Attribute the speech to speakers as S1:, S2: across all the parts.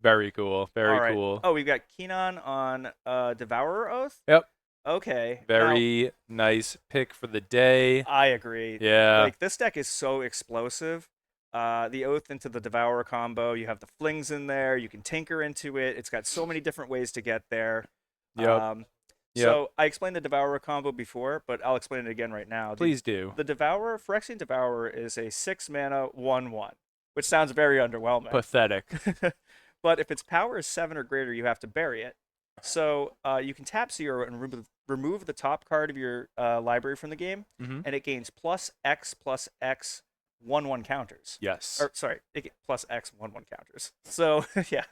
S1: Very cool.
S2: All
S1: Very
S2: right.
S1: cool.
S2: Oh, we've got Kinan on Devourer Oath.
S1: Yep.
S2: Okay. Now,
S1: Very nice pick for the day.
S2: I agree.
S1: Yeah.
S2: Like this deck is so explosive. The Oath into the Devourer combo. You have the flings in there. You can tinker into it. It's got so many different ways to get there.
S1: Yep.
S2: Um,
S1: Yep.
S2: so I explained the Devourer combo before, but I'll explain it again right now. The
S1: Please do.
S2: the Devourer, Phyrexian Devourer, is a 6 mana 1/1, which sounds very underwhelming.
S1: Pathetic.
S2: But if its power is 7 or greater, you have to bury it. So you can tap 0 and remove the top card of your library from the game,
S1: Hmm.
S2: and it gains plus X 1/1 counters.
S1: Yes.
S2: Or sorry, plus X 1/1 counters. So yeah,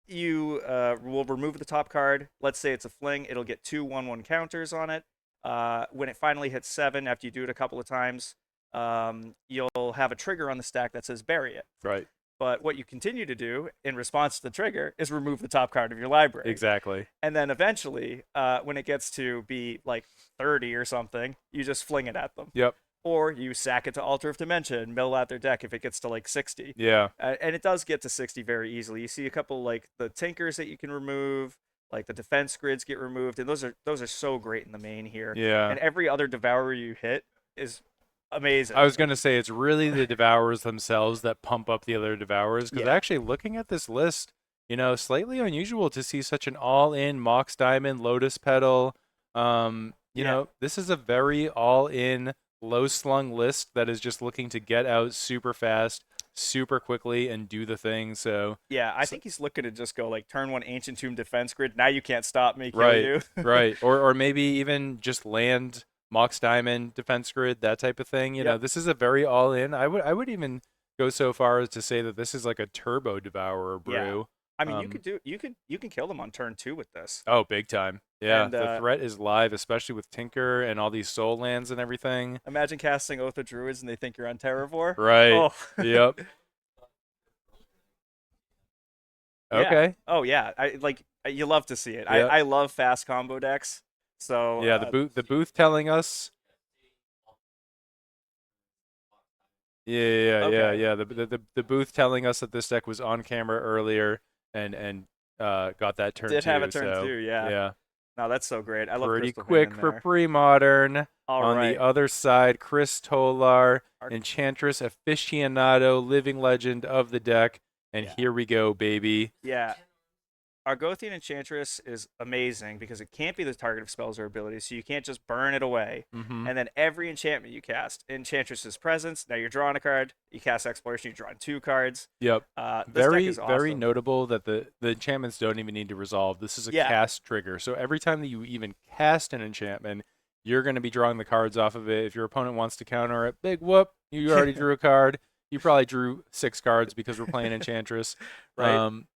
S2: you will remove the top card. Let's say it's a fling, it'll get two 1/1 counters on it. When it finally hits 7, after you do it a couple of times, you'll have a trigger on the stack that says bury it.
S1: Right.
S2: But what you continue to do in response to the trigger is remove the top card of your library.
S1: Exactly.
S2: And then eventually, when it gets to be like 30 or something, you just fling it at them.
S1: Yep.
S2: Or you sack it to Altar of Dimension, mill out their deck if it gets to like 60.
S1: Yeah.
S2: And it does get to 60 very easily. You see a couple like the Tinkers that you can remove, like the defense grids get removed, and those are so great in the main here.
S1: Yeah.
S2: And every other Devourer you hit is amazing.
S1: I was going to say it's really the Devourers themselves that pump up the other Devourers because
S2: Yeah.
S1: actually looking at this list, slightly unusual to see such an all-in Mox Diamond, Lotus Petal.
S2: Yeah.
S1: This is a very all-in low-slung list that is just looking to get out super fast, super quickly, and do the thing. So,
S2: Yeah, I
S1: so
S2: think he's looking to just go like turn one Ancient Tomb defense grid. Now you can't stop me, kill
S1: right,
S2: you.
S1: right, or maybe even just land Mox Diamond defense grid, that type of thing.
S2: Yep.
S1: This is a very all-in. I would even go so far as to say that this is like a turbo Devourer
S2: Yeah.
S1: brew.
S2: I mean,
S1: Um,
S2: you can kill them on turn 2 with this.
S1: oh, big time. Yeah,
S2: And
S1: the threat is live, especially with Tinker and all these soul lands and everything.
S2: imagine casting Oath of Druids and they think you're on Terravor.
S1: Right.
S2: Oh.
S1: Yep.
S2: Yeah.
S1: Okay.
S2: Oh yeah. I like you love to see it.
S1: Yep.
S2: I love fast combo decks. So
S1: Yeah, the booth telling us.
S2: okay.
S1: Yeah. The booth telling us that this deck was on camera earlier and got that turn
S2: Did have a
S1: two.
S2: turn
S1: So
S2: 2, yeah.
S1: yeah,
S2: No, that's so great. I love
S1: pretty
S2: Crystal Vein
S1: quick
S2: in
S1: for
S2: there.
S1: pre-modern.
S2: All
S1: On the
S2: right.
S1: other side, Chris Tolar,
S2: Our,
S1: Enchantress aficionado, living legend of the deck, and
S2: yeah.
S1: here we go, baby.
S2: Yeah. Argothian Enchantress is amazing because it can't be the target of spells or abilities, so you can't just burn it away.
S1: Mm-hmm.
S2: And then every enchantment you cast, Enchantress's presence, now you're drawing a card. You cast Exploration, you're drawing 2 cards.
S1: Yep.
S2: This deck
S1: Very,
S2: is
S1: very
S2: awesome.
S1: notable that the enchantments don't even need to resolve. This is a
S2: Yeah,
S1: cast trigger. So every time that you even cast an enchantment, you're going to be drawing the cards off of it. If your opponent wants to counter it, big whoop, you already drew a card. You probably drew 6 cards because we're playing Enchantress.
S2: right.
S1: Um,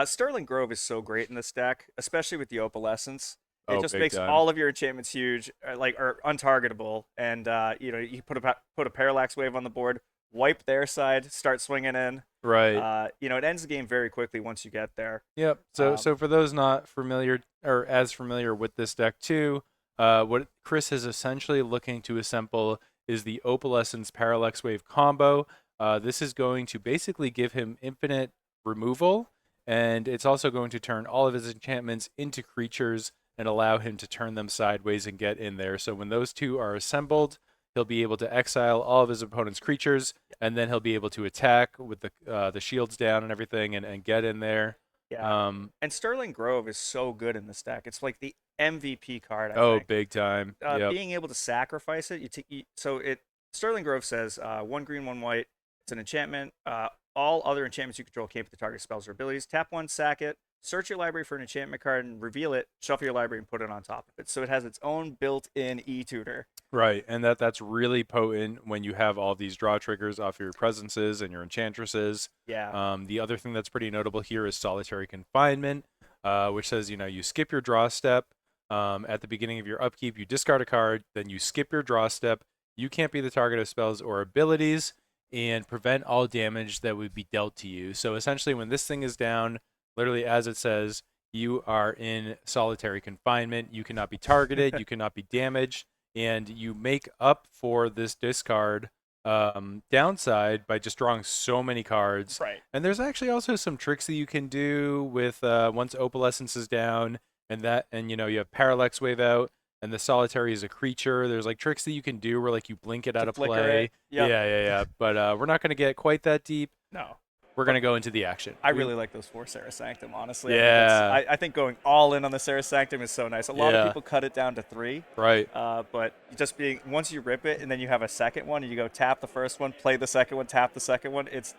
S2: Sterling Grove is so great in this deck, especially with the Opalescence. It
S1: oh,
S2: just
S1: big
S2: makes
S1: time.
S2: all of your enchantments huge, or untargetable, and you put a Parallax Wave on the board, wipe their side, start swinging in.
S1: Right.
S2: It ends the game very quickly once you get there.
S1: Yep. So
S2: Um,
S1: so for those not familiar or as familiar with this deck too, what Chris is essentially looking to assemble is the Opalescence Parallax Wave combo. This is going to basically give him infinite removal, and it's also going to turn all of his enchantments into creatures and allow him to turn them sideways and get in there. So when those two are assembled, he'll be able to exile all of his opponent's creatures, and then he'll be able to attack with the shields down and everything and get in there.
S2: yeah,
S1: Um,
S2: and Sterling Grove is so good in this deck. It's like the MVP card, I
S1: oh,
S2: think.
S1: big time. Yep.
S2: Being able to sacrifice it, so it Sterling Grove says 1 green, 1 white. It's an enchantment. All other enchantments you control can't be the target of spells or abilities. Tap one, sack it. Search your library for an enchantment card and reveal it. Shuffle your library and put it on top of it. So it has its own built-in e-tutor.
S1: Right, and that's really potent when you have all these draw triggers off your presences and your enchantresses.
S2: Yeah,
S1: The other thing that's pretty notable here is solitary confinement, which says you skip your draw step. At the beginning of your upkeep, you discard a card, then you skip your draw step. You can't be the target of spells or abilities, and prevent all damage that would be dealt to you. So essentially, when this thing is down, literally as it says, you are in solitary confinement. You cannot be targeted. You cannot be damaged, and you make up for this discard downside by just drawing so many cards.
S2: Right.
S1: And there's actually also some tricks that you can do with once Opalescence is down, and you have Parallax Wave out, and the Solitary is a creature. There's like tricks that you can do where like you blink it
S2: To
S1: out of
S2: flicker it.
S1: play.
S2: Yep.
S1: Yeah. But we're not going to get quite that deep.
S2: No.
S1: We're going to go into the action.
S2: I really like those 4 Sarah Sanctum, honestly.
S1: Yeah.
S2: I think going all in on the Sarah Sanctum is so nice. A lot of
S1: Yeah.
S2: people cut it down to 3.
S1: Right.
S2: But just being, once you rip it and then you have a second one and you go tap the first one, play the second one, tap the second one, it's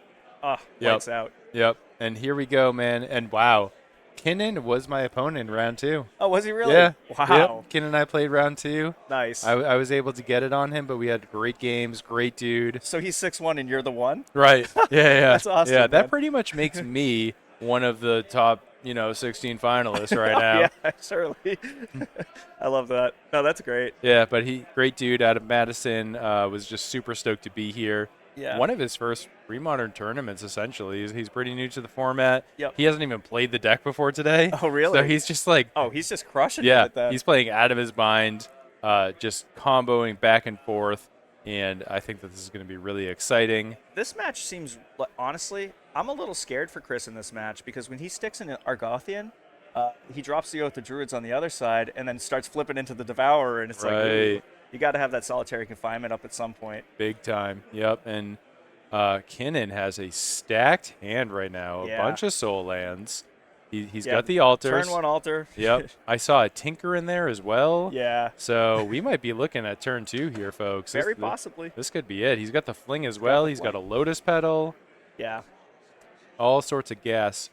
S2: lights out.
S1: Yep. And here we go, man. And wow, Kinan was my opponent in round 2.
S2: Oh, was he really?
S1: Yeah.
S2: Wow.
S1: Yep. Kinan and I played round 2.
S2: Nice.
S1: I was able to get it on him, but we had great games. Great dude.
S2: So he's 6'1" and you're the 1?
S1: Right. Yeah.
S2: That's awesome.
S1: Yeah.
S2: Man.
S1: That pretty much makes me one of the top, 16 finalists right now.
S2: Yeah, surely. I love that. No, that's great.
S1: Yeah, but great dude out of Madison, was just super stoked to be here.
S2: Yeah.
S1: One of his first Premodern tournaments, essentially. He's pretty new to the format.
S2: Yep.
S1: He hasn't even played the deck before today.
S2: Oh, really?
S1: So he's just like,
S2: he's just crushing
S1: yeah,
S2: it at that.
S1: he's playing out of his mind, just comboing back and forth, and I think that this is going to be really exciting.
S2: This match seems, honestly, I'm a little scared for Chris in this match because when he sticks in Argothian, he drops the Oath of Druids on the other side and then starts flipping into the Devourer, and it's like, ooh, you got to have that solitary confinement up at some point.
S1: Big time. Yep. And Kinan has a stacked hand right now.
S2: Yeah.
S1: A bunch of soul lands. He's got the altars.
S2: Turn 1 altar.
S1: Yep. I saw a Tinker in there as well.
S2: Yeah.
S1: So we might be looking at turn 2 here, folks.
S2: Very possibly.
S1: This could be it. He's got the Fling as well. He's got a Lotus Petal.
S2: Yeah.
S1: All sorts of gas.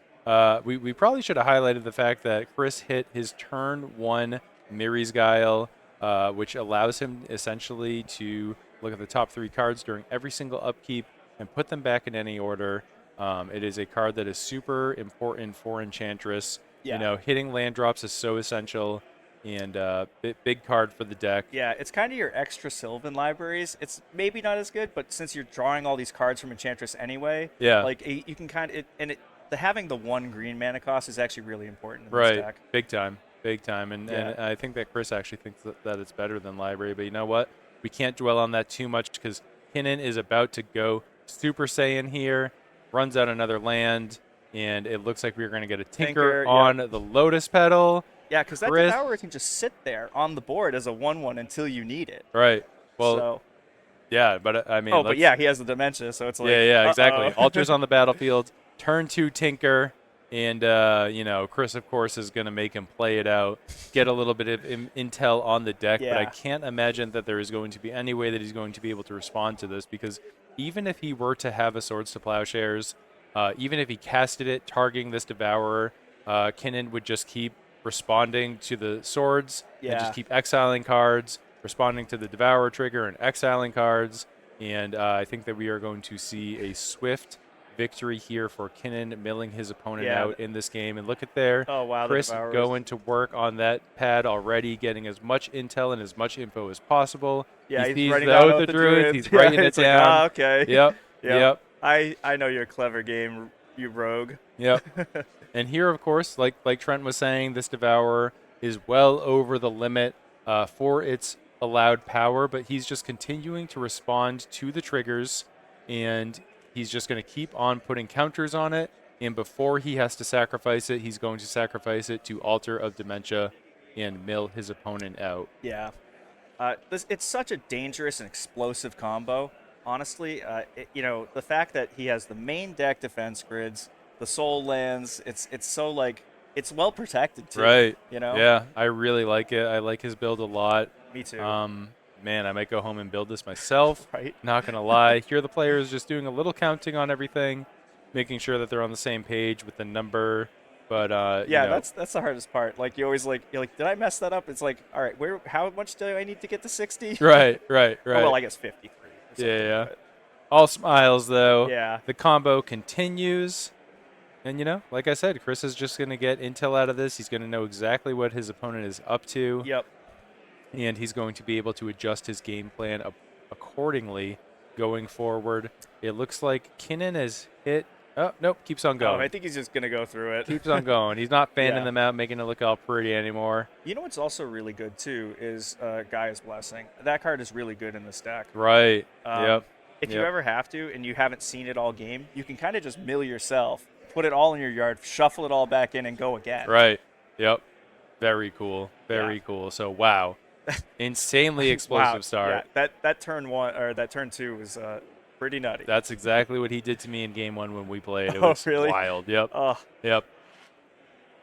S1: We probably should have highlighted the fact that Chris hit his turn 1 Miri's Guile, which allows him essentially to look at the top 3 cards during every single upkeep and put them back in any order. It is a card that is super important for Enchantress.
S2: Yeah.
S1: Hitting land drops is so essential, and big card for the deck.
S2: Yeah, it's kind of your extra Sylvan libraries. It's maybe not as good, but since you're drawing all these cards from Enchantress anyway,
S1: Yeah.
S2: like you can kind of having the 1 green mana cost is actually really important in
S1: Right.
S2: this deck.
S1: Big time. And I think that Chris actually thinks that it's better than library. But you know what? We can't dwell on that too much because Kinan is about to go Super Saiyan here, runs out another land, and it looks like we're going to get a Tinker on the Lotus Petal.
S2: Yeah, because that
S1: Chris,
S2: Devourer can just sit there on the board as a 1/1 until you need it.
S1: Right. Well,
S2: so.
S1: Yeah, but I mean.
S2: Oh, but yeah, he has the Dementia, so it's like.
S1: Yeah, exactly. Altars on the battlefield, turn 2 Tinker, and Chris, of course, is going to make him play it out, get a little bit of intel on the deck, but I can't imagine that there is going to be any way that he's going to be able to respond to this, because even if he were to have a Swords to Plowshares, even if he casted it targeting this Devourer, Kinan would just keep responding to the swords and just keep exiling cards, responding to the Devourer trigger and exiling cards, and I think that we are going to see a swift victory here for Kinan, milling his opponent out in this game. And look at there, Chris going to work on that pad already, getting as much intel and as much info as possible.
S2: Yeah,
S1: he's
S2: writing down
S1: the Druids. He's writing it down.
S2: Like, okay.
S1: Yep.
S2: I know you're a clever game, you rogue.
S1: Yep. And here, of course, like Trent was saying, this Devourer is well over the limit for its allowed power, but he's just continuing to respond to the triggers, and he's just going to keep on putting counters on it, and before he has to sacrifice it, he's going to sacrifice it to Altar of Dementia and mill his opponent out.
S2: Yeah. It's such a dangerous and explosive combo. Honestly, the fact that he has the main deck defense grids, the soul lands, it's so like it's well protected too.
S1: Right.
S2: Yeah,
S1: I really like it. I like his build a lot.
S2: Me too.
S1: Man, I might go home and build this myself.
S2: Right.
S1: Not gonna lie. Here the players just doing a little counting on everything, making sure that they're on the same page with the number. But
S2: that's the hardest part. Like you're like, did I mess that up? It's like, all right, how much do I need to get to 60?
S1: Right.
S2: Oh, well, I guess 53.
S1: Yeah. All smiles though.
S2: Yeah.
S1: The combo continues. And like I said, Chris is just gonna get intel out of this. He's gonna know exactly what his opponent is up to.
S2: Yep.
S1: And he's going to be able to adjust his game plan accordingly going forward. It looks like Kinan has hit. Oh, nope, keeps on going.
S2: I think he's just going to go through it.
S1: Keeps on going. He's not fanning them out, making it look all pretty anymore.
S2: You know what's also really good, too, is Gaia's Blessing. That card is really good in this deck.
S1: Right. Yep.
S2: if you
S1: Yep.
S2: ever have to and you haven't seen it all game, you can kind of just mill yourself, put it all in your yard, shuffle it all back in, and go again.
S1: Right. Yep. Very cool.
S2: Yeah.
S1: Very cool. So wow, insanely
S2: Wow.
S1: explosive
S2: Yeah.
S1: start.
S2: That turn one or that turn two was pretty nutty.
S1: That's exactly what he did to me in game one when we played. It
S2: Oh,
S1: was
S2: really?
S1: wild. Yep.
S2: Oh,
S1: Yep.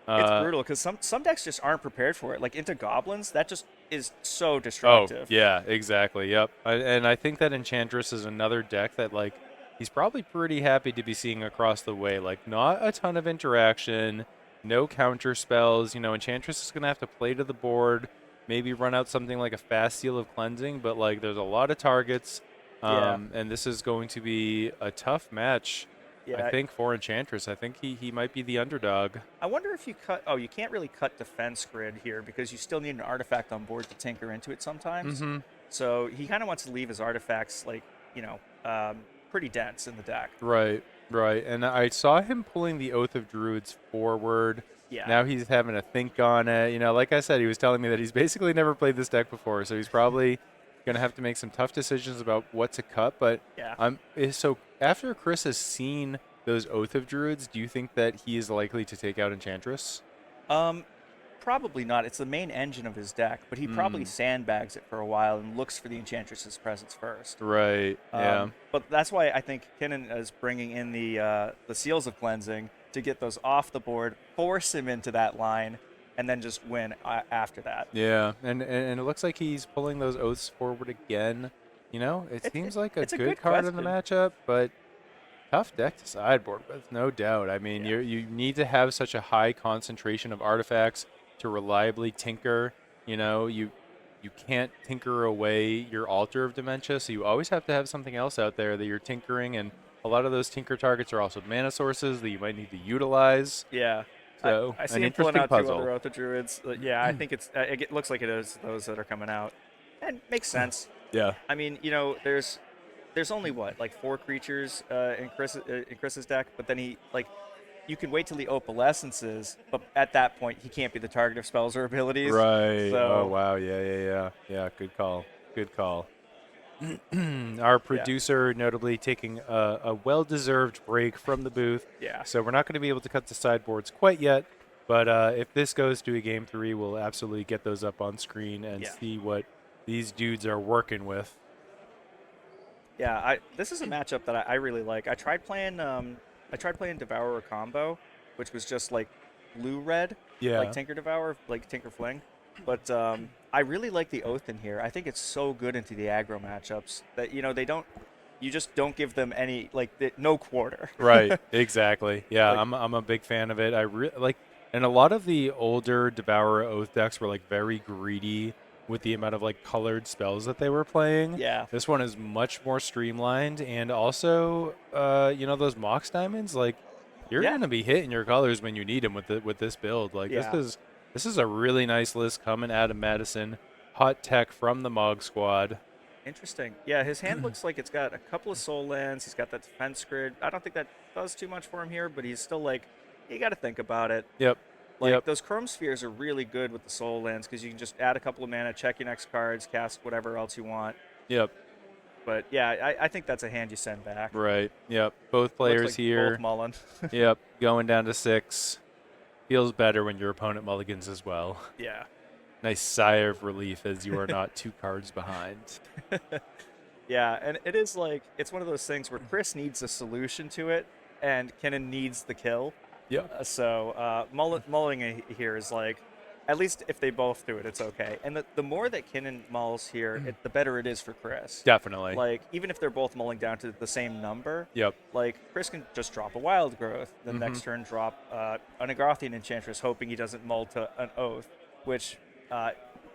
S2: it's
S1: Uh,
S2: brutal because some decks just aren't prepared for it. Like into goblins, that just is so
S1: oh,
S2: destructive.
S1: yeah, exactly. Yep. And I think that Enchantress is another deck that, like, he's probably pretty happy to be seeing across the way. Like, not a ton of interaction, no counter spells. You know, Enchantress is going to have to play to the board, maybe run out something like a fast seal of cleansing, but, like, there's a lot of targets.
S2: Yeah.
S1: And this is going to be a tough match, I
S2: Yeah.
S1: think, for Enchantress. I think he might be the underdog.
S2: I wonder if you cut. Oh, you can't really cut defense grid here because you still need an artifact on board to tinker into it sometimes.
S1: Mm-hmm.
S2: So he kind of wants to leave his artifacts like pretty dense in the deck.
S1: Right, right. And I saw him pulling the Oath of Druids forward.
S2: Yeah.
S1: Now he's having to think on it. You know, like I said, he was telling me that he's basically never played this deck before, so he's probably going to have to make some tough decisions about what to cut. But
S2: Yeah.
S1: so after Chris has seen those Oath of Druids, do you think that he is likely to take out Enchantress?
S2: Um, Probably not. It's the main engine of his deck, but he probably sandbags it for a while and looks for the Enchantress's presence first.
S1: Right. Yeah.
S2: But that's why I think Kinan is bringing in the seals of cleansing to get those off the board, force him into that line, and then just win after that.
S1: Yeah. And it looks like he's pulling those oaths forward again. You know, it seems like a
S2: It's a
S1: good
S2: good
S1: card in the
S2: question.
S1: matchup, but tough deck to sideboard with, no doubt. I mean,
S2: Yeah.
S1: you need to have such a high concentration of artifacts to reliably tinker. You know, you can't tinker away your Altar of Dementia, so you always have to have something else out there that you're tinkering, and a lot of those tinker targets are also mana sources that you might need to utilize.
S2: Yeah.
S1: So,
S2: I see
S1: an
S2: him pulling
S1: interesting
S2: out two
S1: puzzle.
S2: other Oath of Druids. Yeah, I think it looks like it is those that are coming out. And makes sense.
S1: Yeah.
S2: I mean, there's only what, like 4 creatures in Chris's deck, but then you can wait till he opalescences, but at that point he can't be the target of spells or abilities.
S1: Right. Oh,
S2: So
S1: wow. Yeah. Good call. Good call. Our
S2: yeah,
S1: producer notably taking a well-deserved break from the booth.
S2: yeah,
S1: So we're not going to be able to cut the sideboards quite yet, but if this goes to a game 3, we'll absolutely get those up on screen and
S2: yeah,
S1: see what these dudes are working with.
S2: yeah. This is a matchup that I really like. I tried playing Devourer combo, which was just like blue red, like
S1: Yeah.
S2: Tinker Devour, like Tinker Fling. But I really like the Oath in here. I think it's so good into the aggro matchups that they don't. You just don't give them any no quarter.
S1: Right. Exactly. Yeah,
S2: Like
S1: I'm a big fan of it. I like, and a lot of the older Devourer Oath decks were like very greedy with the amount of like colored spells that they were playing.
S2: yeah,
S1: This one is much more streamlined, and also, those Mox Diamonds, like, you're
S2: yeah,
S1: gonna be hitting your colors when you need them with this build. Like,
S2: yeah.
S1: this is a really nice list coming out of Madison. Hot tech from the Mog Squad.
S2: Interesting. Yeah, his hand looks like it's got a couple of soul lands. He's got that defense grid. I don't think that does too much for him here, but he's still like, you got to think about it.
S1: Yep.
S2: Like
S1: Yep.
S2: those Chrome Spheres are really good with the soul lands because you can just add a couple of mana, check your next cards, cast whatever else you want.
S1: Yep.
S2: But yeah, I think that's a hand you send back.
S1: Right. Yep. Both players
S2: Looks like
S1: here.
S2: both Mullen.
S1: Yep, going down to 6. Feels better when your opponent mulligans as well.
S2: Yeah.
S1: Nice sigh of relief as you are not 2 cards behind.
S2: Yeah, and it is like it's one of those things where Chris needs a solution to it, and Kenan needs the kill.
S1: Yep.
S2: So mulling here is like, at least if they both do it, it's okay. And the more that Kenan mulls here, the better it is for Chris.
S1: Definitely.
S2: Like even if they're both mulling down to the same number,
S1: Yep.
S2: like Chris can just drop a Wild Growth, the next turn drop an Agrothian Enchantress, hoping he doesn't mull to an Oath, which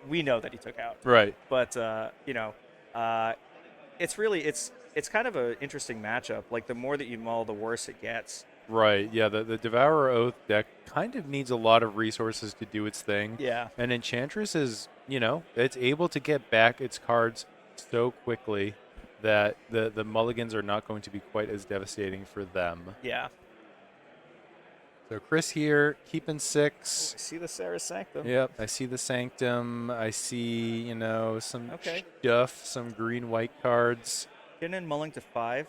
S2: we know that he took out.
S1: Right.
S2: But it's kind of an interesting matchup. Like the more that you mull, the worse it gets.
S1: Right. Yeah, the Devourer Oath deck kind of needs a lot of resources to do its thing.
S2: Yeah.
S1: And Enchantress is, it's able to get back its cards so quickly that the mulligans are not going to be quite as devastating for them.
S2: Yeah.
S1: So Chris here, keeping 6.
S2: I see the Sarah Sanctum.
S1: Yep, I see the Sanctum. I see, some
S2: Okay.
S1: stuff, some green-white cards.
S2: Kinan mulling to 5.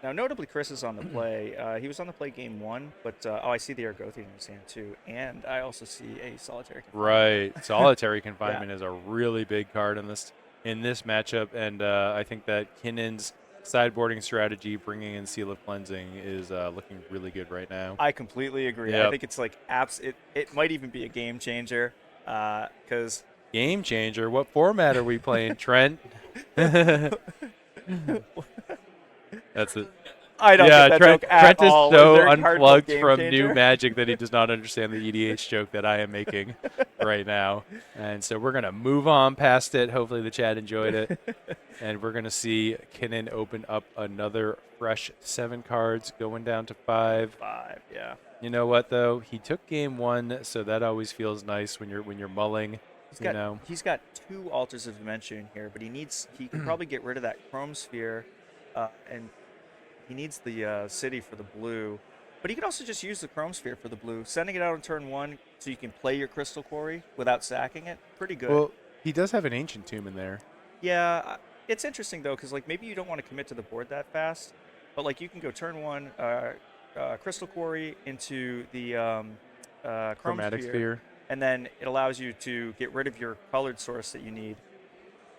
S2: Now, notably, Chris is on the play. He was on the play game 1, but I see the Argothian in his hand too, and I also see a solitary confinement.
S1: Right. Solitary
S2: Yeah,
S1: confinement is a really big card in this matchup, and I think that Kinnan's sideboarding strategy, bringing in Seal of Cleansing, is looking really good right now.
S2: I completely agree. I
S1: Yep.
S2: think it's like it might even be a game changer, because
S1: Game changer. What format are we playing, Trent? That's it.
S2: I don't
S1: Yeah,
S2: get that joke at
S1: Trent is
S2: all. Is
S1: so
S2: there a card called
S1: unplugged
S2: Game
S1: from New
S2: Changer?
S1: Magic that he does not understand the EDH joke that I am making right now. And so we're going to move on past it. Hopefully the chat enjoyed it. And we're going to see Kinan open up another fresh 7 cards, going down to 5.
S2: 5, yeah.
S1: You know what, though? He took game 1, so that always feels nice when you're mulling.
S2: He's got 2 Altars of Dementia in here, but he can probably get rid of that Chrome Sphere, and he needs the city for the blue. But he can also just use the Chrome Sphere for the blue, sending it out on turn 1 so you can play your Crystal Quarry without sacking it. Pretty good.
S1: Well, he does have an Ancient Tomb in there.
S2: Yeah, it's interesting though, because like maybe you don't want to commit to the board that fast, but like you can go turn 1, Crystal Quarry into the Chrome
S1: Chromatic
S2: Sphere,
S1: Sphere.
S2: and then it allows you to get rid of your colored source that you need.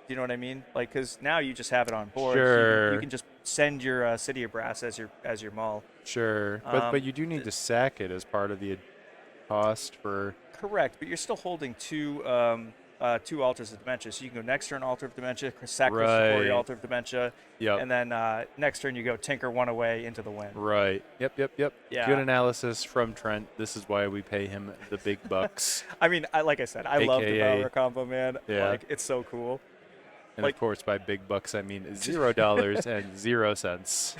S2: Do you know what I mean? Like, because now you just have it on board. So
S1: Sure.
S2: you can just send your City of Brass as your mull.
S1: Sure. But you do need to sack it as part of the cost for...
S2: Correct, but you're still holding 2 Altars of Dementia. So you can go next turn Altar of Dementia, sack Crystal Quarry,
S1: Right.
S2: Altar of Dementia,
S1: Yep.
S2: and then next turn you go Tinker 1 away into the wind.
S1: Right. Yep.
S2: Yeah.
S1: Good analysis from Trent. This is why we pay him the big bucks.
S2: I mean, like I said, I love the
S1: AKA
S2: Devourer combo, man.
S1: Yeah.
S2: Like, it's so cool.
S1: And
S2: Like-
S1: of course, by big bucks, I mean $0 and 0 cents.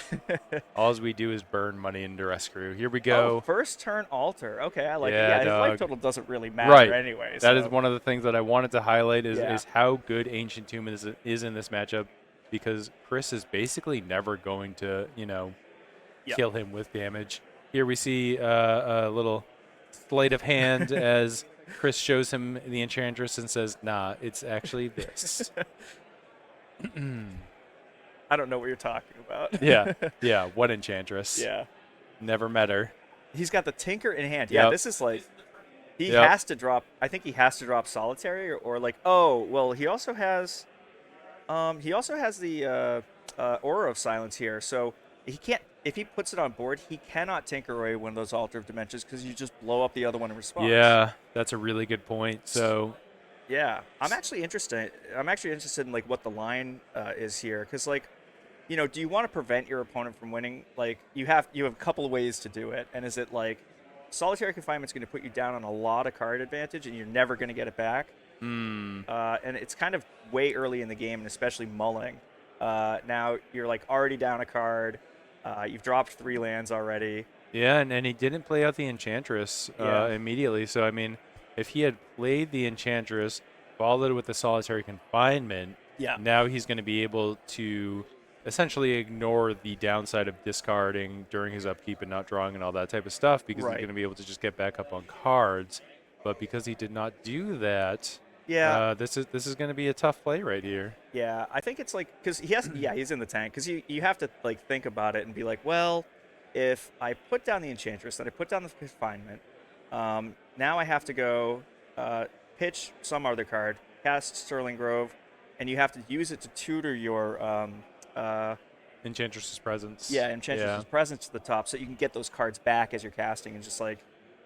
S1: All we do is burn money in Duress Crew. Here we
S2: Oh,
S1: go.
S2: first turn Altar. Okay, I like it.
S1: Yeah,
S2: Yeah, his life
S1: dog.
S2: total doesn't really matter
S1: Right.
S2: anyway.
S1: That is
S2: so-
S1: one of the things that I wanted to highlight
S2: Yeah.
S1: is how good Ancient Tomb is in this matchup, because Chris is basically never going to,
S2: Yep.
S1: kill him with damage. Here we see a little sleight of hand as Chris shows him the Enchantress and says, nah, it's actually this.
S2: I don't know what you're talking about.
S1: Yeah, what Enchantress?
S2: Yeah.
S1: Never met her.
S2: He's got the Tinker in hand. Yeah,
S1: Yep.
S2: this is like he
S1: Yep.
S2: has to drop. I think he has to drop Solitary or like. Oh well, he also has the Aura of Silence here. So he can't. If he puts it on board, he cannot tinker away one of those Altar of Dimensions because you just blow up the other one in response.
S1: Yeah, that's a really good point. So
S2: Yeah, I'm actually interested in like what the line is here, because like, do you want to prevent your opponent from winning? Like you have a couple of ways to do it, and is it like Solitary Confinement's going to put you down on a lot of card advantage, and you're never going to get it back? And it's kind of way early in the game, and especially mulling. Now you're like already down a card. You've dropped 3 lands already.
S1: yeah, and he didn't play out the Enchantress
S2: Yeah.
S1: immediately. So I mean, if he had played the Enchantress, followed with the Solitary Confinement,
S2: Yeah.
S1: now he's going to be able to essentially ignore the downside of discarding during his upkeep and not drawing and all that type of stuff, because
S2: Right.
S1: he's going to be able to just get back up on cards. But because he did not do that,
S2: Yeah.
S1: this is going to be a tough play right here.
S2: Yeah, I think it's like because he's in the tank, because you have to like think about it and be like, well, if I put down the Enchantress, then I put down the Confinement, now I have to go pitch some other card, cast Sterling Grove, and you have to use it to tutor your
S1: Enchantress's presence.
S2: Enchantress's presence to the top, so you can get those cards back as you're casting, and just like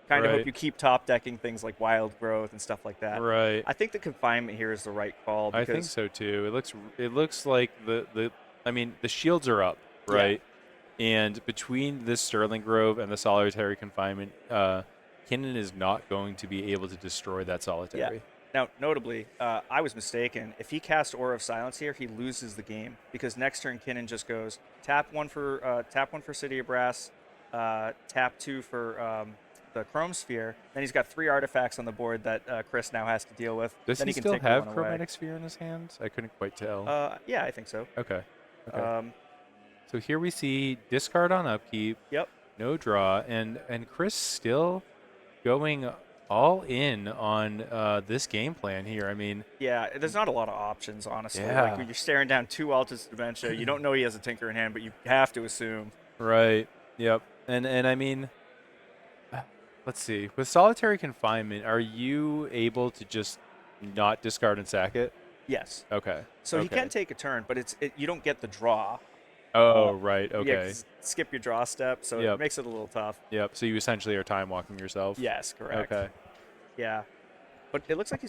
S2: kind of
S1: Right.
S2: hope you keep top decking things like Wild Growth and stuff like that.
S1: Right.
S2: I think the Confinement here is the right call.
S1: I think
S2: because-
S1: so too. It looks like the shields are up, right? And between this Sterling Grove and the Solitary Confinement, Kinan is not going to be able to destroy that Solitary.
S2: Now, notably, I was mistaken. If he casts Aura of Silence here, he loses the game, because next turn Kinan just goes tap one for City of Brass, tap 2 for the Chrome Sphere. Then he's got 3 artifacts on the board that Chris now has to deal with.
S1: Does
S2: then
S1: he
S2: can
S1: still
S2: tinker
S1: have
S2: one away.
S1: Chromatic Sphere in his hands? I couldn't quite tell.
S2: Yeah, I think so.
S1: Okay.
S2: Um,
S1: So here we see discard on upkeep,
S2: yep.
S1: no draw, and Chris still going all in on this game plan here. I mean,
S2: Yeah, there's not a lot of options, honestly. Like
S1: yeah,
S2: when you're staring down two Altus Dementia, you don't know he has a Tinker in hand, but you have to assume.
S1: right. Yep. And I mean, let's see. With solitary confinement, are you able to just not discard and sack it?
S2: Yes.
S1: Okay.
S2: So he can
S1: Okay.
S2: take a turn, but you don't get the draw.
S1: Oh, right.
S2: Yeah,
S1: Okay.
S2: 'cause skip your draw step, so it
S1: Yep.
S2: makes it a little tough.
S1: Yep. So you essentially are time walking yourself.
S2: Yes, correct.
S1: Okay.
S2: Yeah, but it looks like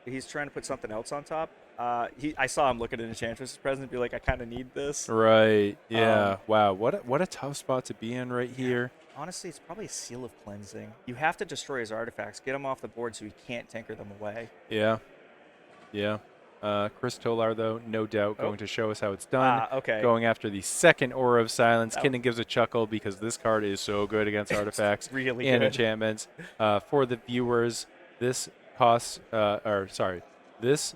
S2: he's trying to put something else on top. I saw him look at an Enchantress present and be like, I kind of need this.
S1: Right.
S2: Um,
S1: Yeah. Wow. What a tough spot to be in right
S2: yeah,
S1: here.
S2: honestly, it's probably a Seal of Cleansing. You have to destroy his artifacts, get him off the board so he can't tinker them away.
S1: Yeah. Yeah. Chris Tolar, though, no doubt
S2: Oh,
S1: going to show us how it's done.
S2: okay.
S1: Going after the second Aura of Silence.
S2: That
S1: Kinnan gives a chuckle because this card is so good against
S2: it's
S1: artifacts
S2: really
S1: and
S2: good.
S1: enchantments. For the viewers, this costs, this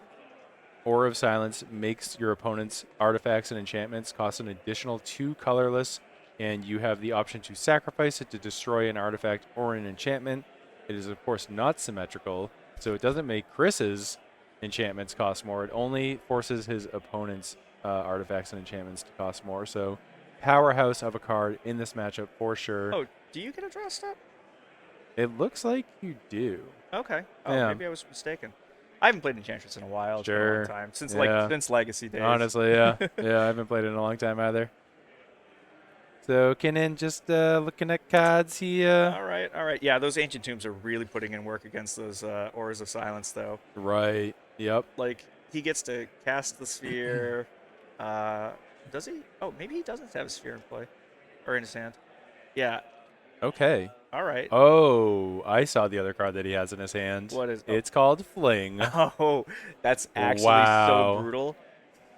S1: Aura of Silence makes your opponent's artifacts and enchantments cost an additional 2 colorless, and you have the option to sacrifice it to destroy an artifact or an enchantment. It is, of course, not symmetrical, so it doesn't make Chris's enchantments cost more. It only forces his opponent's artifacts and enchantments to cost more. So, powerhouse of a card in this matchup for sure.
S2: Oh, do you get a draw step?
S1: It looks like you do.
S2: Okay. Oh,
S1: Yeah.
S2: maybe I was mistaken. I haven't played Enchantress in a while. It's been a long
S1: Sure.
S2: time since
S1: Yeah.
S2: since Legacy days.
S1: Honestly, yeah. Yeah, I haven't played it in a long time either. So, Kenan just looking at cards here.
S2: All right, all right. Yeah, those Ancient Tombs are really putting in work against those Auras of Silence, though.
S1: Right. Yep.
S2: Like, he gets to cast the Sphere. uh, does he? Oh, maybe he doesn't have a Sphere in play. Or in his hand. Yeah,
S1: Okay.
S2: all right.
S1: Oh, I saw the other card that he has in his hand.
S2: What is...
S1: It's called Fling.
S2: Oh, that's actually so
S1: Wow.
S2: brutal.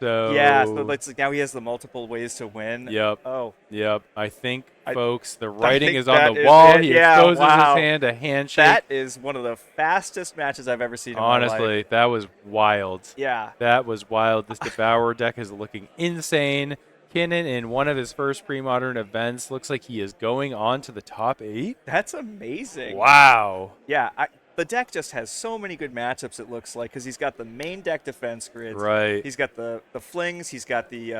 S1: So,
S2: Yeah, so it's, now he has the multiple ways to win.
S1: yep.
S2: Oh,
S1: Yep. I think,
S2: I
S1: folks, the writing
S2: think
S1: is on
S2: that
S1: the
S2: is
S1: wall.
S2: it.
S1: He
S2: Yeah,
S1: exposes
S2: wow.
S1: his hand, a handshake.
S2: that is one of the fastest matches I've ever seen in my life.
S1: Honestly, that was wild.
S2: Yeah.
S1: That was wild. This Devourer deck is looking insane. Kinnan, in one of his first pre-modern events, looks like he is going on to the top 8.
S2: That's amazing.
S1: Wow.
S2: Yeah, the deck just has so many good matchups, it looks like, because he's got the main deck defense grids.
S1: Right.
S2: He's got the flings. He's got the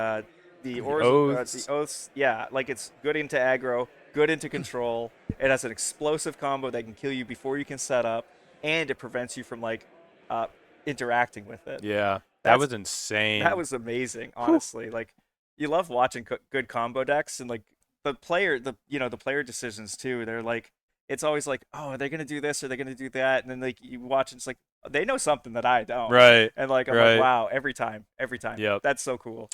S1: Oaths.
S2: the oaths. Yeah, like it's good into aggro, good into control. It has an explosive combo that can kill you before you can set up, and it prevents you from like interacting with it.
S1: Yeah. That
S2: That's-
S1: was insane.
S2: That was amazing, honestly. Like, you love watching good combo decks, and like the player decisions too. They're like, it's always like, oh, are they gonna do this? Are they gonna do that? And then like you watch, and it's like they know something that I don't.
S1: Right.
S2: And like I'm
S1: Right.
S2: like, wow, every time.
S1: Yep.
S2: That's so cool.